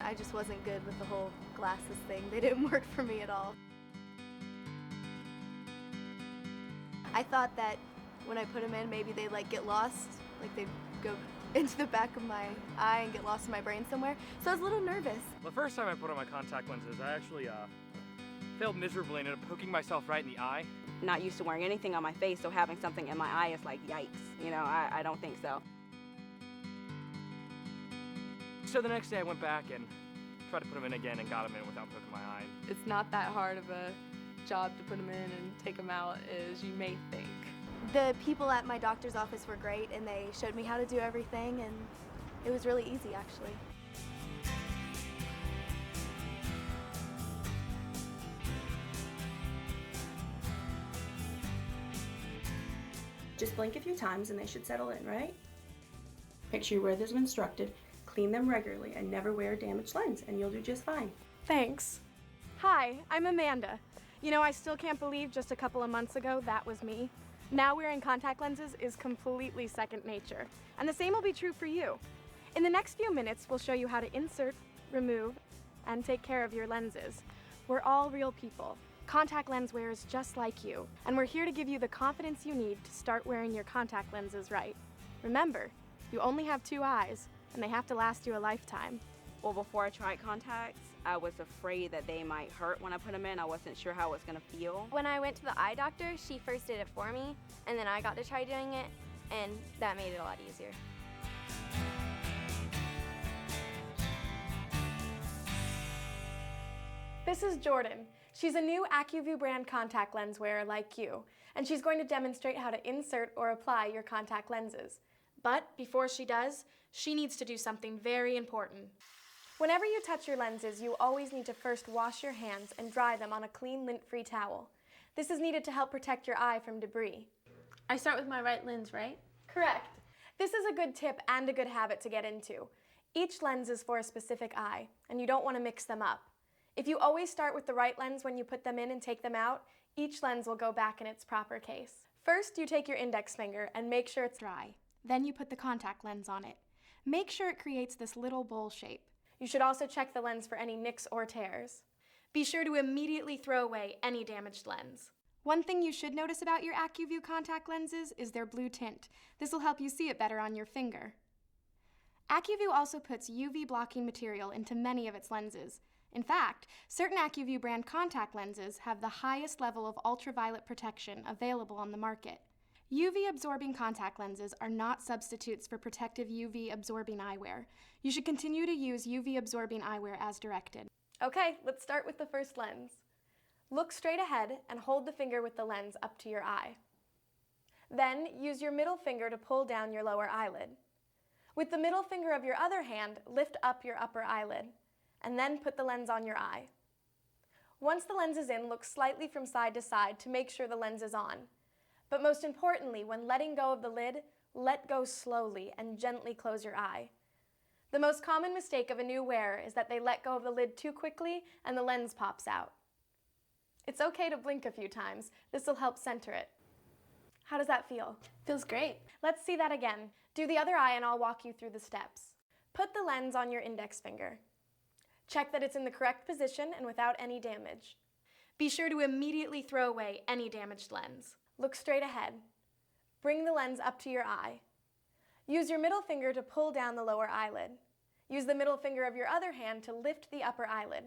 I just wasn't good with the whole glasses thing. They didn't work for me at all. I thought that when I put them in, maybe they'd like get lost, like they'd go into the back of my eye and get lost in my brain somewhere. So I was a little nervous. The first time I put on my contact lenses, I actually failed miserably and ended up poking myself right in the eye. Not used to wearing anything on my face, so having something in my eye is like, yikes. You know, I don't think so. So the next day I went back and tried to put them in again and got them in without poking my eye. It's not that hard of a job to put them in and take them out as you may think. The people at my doctor's office were great, and they showed me how to do everything, and it was really easy, actually. Just blink a few times and they should settle in, right? Make sure you wear those as instructed, clean them regularly, and never wear a damaged lens, and you'll do just fine. Thanks. Hi, I'm Amanda. You know, I still can't believe just a couple of months ago that was me. Now wearing contact lenses is completely second nature, and the same will be true for you. In the next few minutes, we'll show you how to insert, remove, and take care of your lenses. We're all real people, contact lens wearers just like you, and we're here to give you the confidence you need to start wearing your contact lenses right. Remember, you only have 2 eyes, and they have to last you a lifetime. Well, before I tried contacts, I was afraid that they might hurt when I put them in. I wasn't sure how it was gonna feel. When I went to the eye doctor, she first did it for me, and then I got to try doing it, and that made it a lot easier. This is Jordan. She's a new Acuvue brand contact lens wearer like you, and she's going to demonstrate how to insert or apply your contact lenses. But before she does, she needs to do something very important. Whenever you touch your lenses, you always need to first wash your hands and dry them on a clean, lint-free towel. This is needed to help protect your eye from debris. I start with my right lens, right? Correct. This is a good tip and a good habit to get into. Each lens is for a specific eye, and you don't want to mix them up. If you always start with the right lens when you put them in and take them out, each lens will go back in its proper case. First, you take your index finger and make sure it's dry. Then you put the contact lens on it. Make sure it creates this little bowl shape. You should also check the lens for any nicks or tears. Be sure to immediately throw away any damaged lens. One thing you should notice about your Acuvue contact lenses is their blue tint. This will help you see it better on your finger. Acuvue also puts UV blocking material into many of its lenses. In fact, certain Acuvue brand contact lenses have the highest level of ultraviolet protection available on the market. UV-absorbing contact lenses are not substitutes for protective UV-absorbing eyewear. You should continue to use UV-absorbing eyewear as directed. Okay, let's start with the first lens. Look straight ahead and hold the finger with the lens up to your eye. Then use your middle finger to pull down your lower eyelid. With the middle finger of your other hand, lift up your upper eyelid, and then put the lens on your eye. Once the lens is in, look slightly from side to side to make sure the lens is on. But most importantly, when letting go of the lid, let go slowly and gently close your eye. The most common mistake of a new wearer is that they let go of the lid too quickly and the lens pops out. It's okay to blink a few times. This will help center it. How does that feel? Feels great. Let's see that again. Do the other eye and I'll walk you through the steps. Put the lens on your index finger. Check that it's in the correct position and without any damage. Be sure to immediately throw away any damaged lens. Look straight ahead. Bring the lens up to your eye. Use your middle finger to pull down the lower eyelid. Use the middle finger of your other hand to lift the upper eyelid.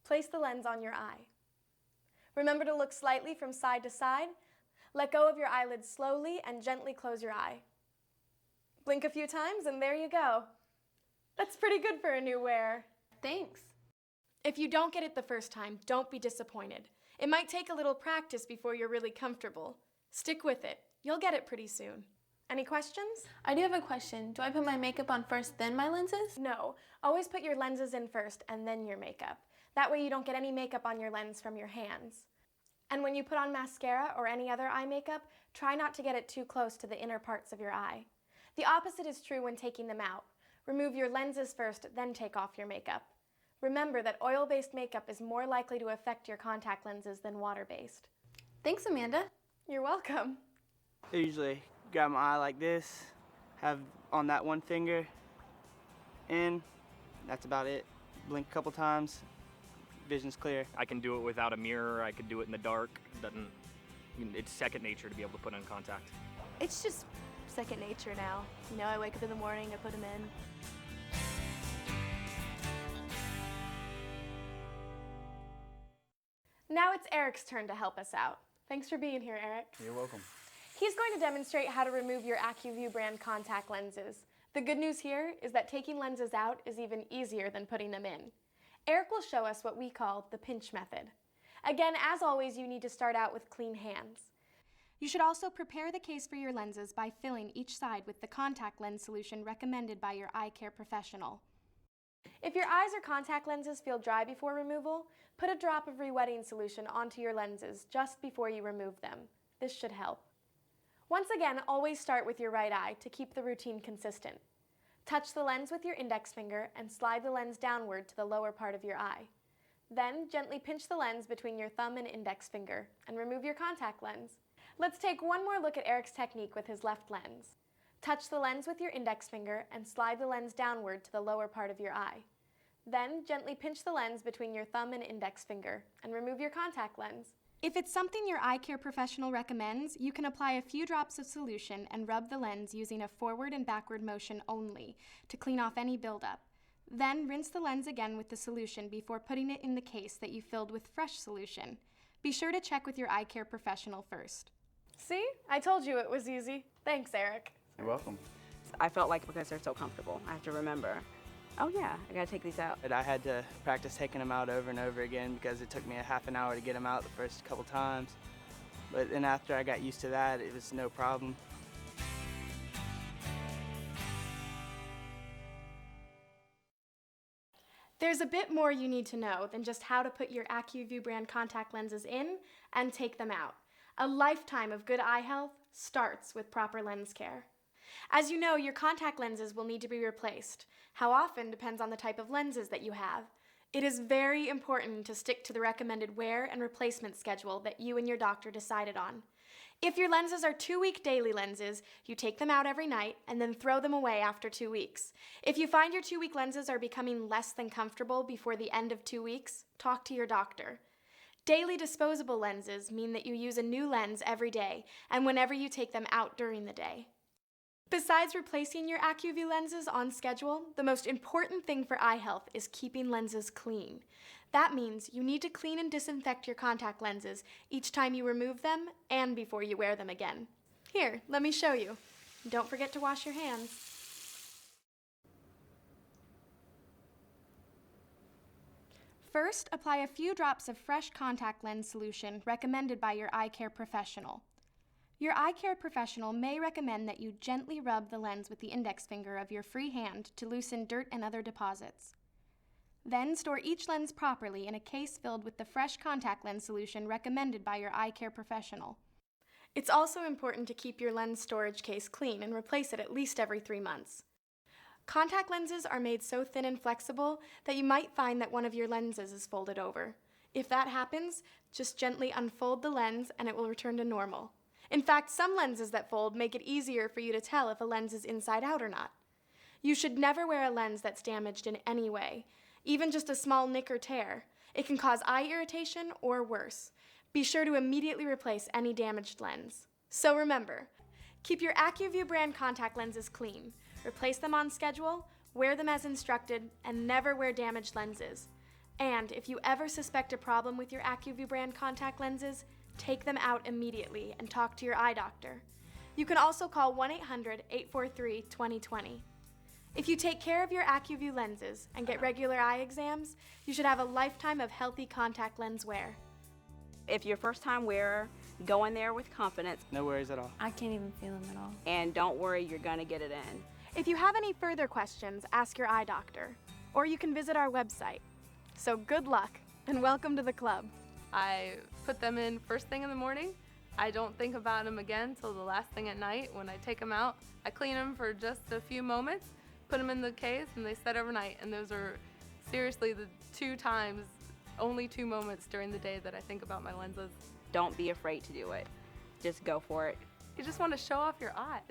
Place the lens on your eye. Remember to look slightly from side to side. Let go of your eyelid slowly and gently close your eye. Blink a few times and there you go. That's pretty good for a new wearer. Thanks. If you don't get it the first time, don't be disappointed. It might take a little practice before you're really comfortable. Stick with it. You'll get it pretty soon. Any questions? I do have a question. Do I put my makeup on first, then my lenses? No. Always put your lenses in first and then your makeup. That way you don't get any makeup on your lens from your hands. And when you put on mascara or any other eye makeup, try not to get it too close to the inner parts of your eye. The opposite is true when taking them out. Remove your lenses first, then take off your makeup. Remember that oil-based makeup is more likely to affect your contact lenses than water-based. Thanks, Amanda. You're welcome. I usually grab my eye like this, have on that one finger, and that's about it. blink a couple times, vision's clear. I can do it without a mirror. I can do it in the dark. It's second nature to be able to put on contact. It's just second nature now. You know, I wake up in the morning, I put them in. Now it's Eric's turn to help us out. Thanks for being here, Eric. You're welcome. He's going to demonstrate how to remove your Acuvue brand contact lenses. The good news here is that taking lenses out is even easier than putting them in. Eric will show us what we call the pinch method. Again, as always, you need to start out with clean hands. You should also prepare the case for your lenses by filling each side with the contact lens solution recommended by your eye care professional. If your eyes or contact lenses feel dry before removal, put a drop of re-wetting solution onto your lenses just before you remove them. This should help. Once again, always start with your right eye to keep the routine consistent. Touch the lens with your index finger and slide the lens downward to the lower part of your eye. Then gently pinch the lens between your thumb and index finger and remove your contact lens. Let's take one more look at Eric's technique with his left lens. Touch the lens with your index finger and slide the lens downward to the lower part of your eye. Then gently pinch the lens between your thumb and index finger and remove your contact lens. If it's something your eye care professional recommends, you can apply a few drops of solution and rub the lens using a forward and backward motion only to clean off any buildup. Then rinse the lens again with the solution before putting it in the case that you filled with fresh solution. Be sure to check with your eye care professional first. See? I told you it was easy. Thanks, Eric. You're welcome. I felt like because they're so comfortable, I have to remember, oh yeah, I gotta take these out. But I had to practice taking them out over and over again because it took me a half an hour to get them out the first couple times. But then after I got used to that, it was no problem. There's a bit more you need to know than just how to put your Acuvue brand contact lenses in and take them out. A lifetime of good eye health starts with proper lens care. As you know, your contact lenses will need to be replaced. How often depends on the type of lenses that you have. It is very important to stick to the recommended wear and replacement schedule that you and your doctor decided on. If your lenses are 2-week daily lenses, you take them out every night and then throw them away after 2 weeks. If you find your 2-week lenses are becoming less than comfortable before the end of 2 weeks, talk to your doctor. Daily disposable lenses mean that you use a new lens every day and whenever you take them out during the day. Besides replacing your Acuvue lenses on schedule, the most important thing for eye health is keeping lenses clean. That means you need to clean and disinfect your contact lenses each time you remove them and before you wear them again. Here, let me show you. Don't forget to wash your hands. First, apply a few drops of fresh contact lens solution recommended by your eye care professional. Your eye care professional may recommend that you gently rub the lens with the index finger of your free hand to loosen dirt and other deposits. Then store each lens properly in a case filled with the fresh contact lens solution recommended by your eye care professional. It's also important to keep your lens storage case clean and replace it at least every 3 months. Contact lenses are made so thin and flexible that you might find that one of your lenses is folded over. If that happens, just gently unfold the lens and it will return to normal. In fact, some lenses that fold make it easier for you to tell if a lens is inside out or not. You should never wear a lens that's damaged in any way, even just a small nick or tear. It can cause eye irritation or worse. Be sure to immediately replace any damaged lens. So remember, keep your Acuvue brand contact lenses clean, replace them on schedule, wear them as instructed, and never wear damaged lenses. And if you ever suspect a problem with your Acuvue brand contact lenses, take them out immediately and talk to your eye doctor. You can also call 1-800-843-2020. If you take care of your Acuvue lenses and get regular eye exams, you should have a lifetime of healthy contact lens wear. If you're a first-time wearer, go in there with confidence. No worries at all. I can't even feel them at all. And don't worry, you're gonna get it in. If you have any further questions, ask your eye doctor, or you can visit our website. So good luck, and welcome to the club. I put them in first thing in the morning. I don't think about them again till the last thing at night. When I take them out, I clean them for just a few moments, put them in the case, and they set overnight. And those are seriously the only 2 moments during the day that I think about my lenses. Don't be afraid to do it. Just go for it. You just want to show off your eyes.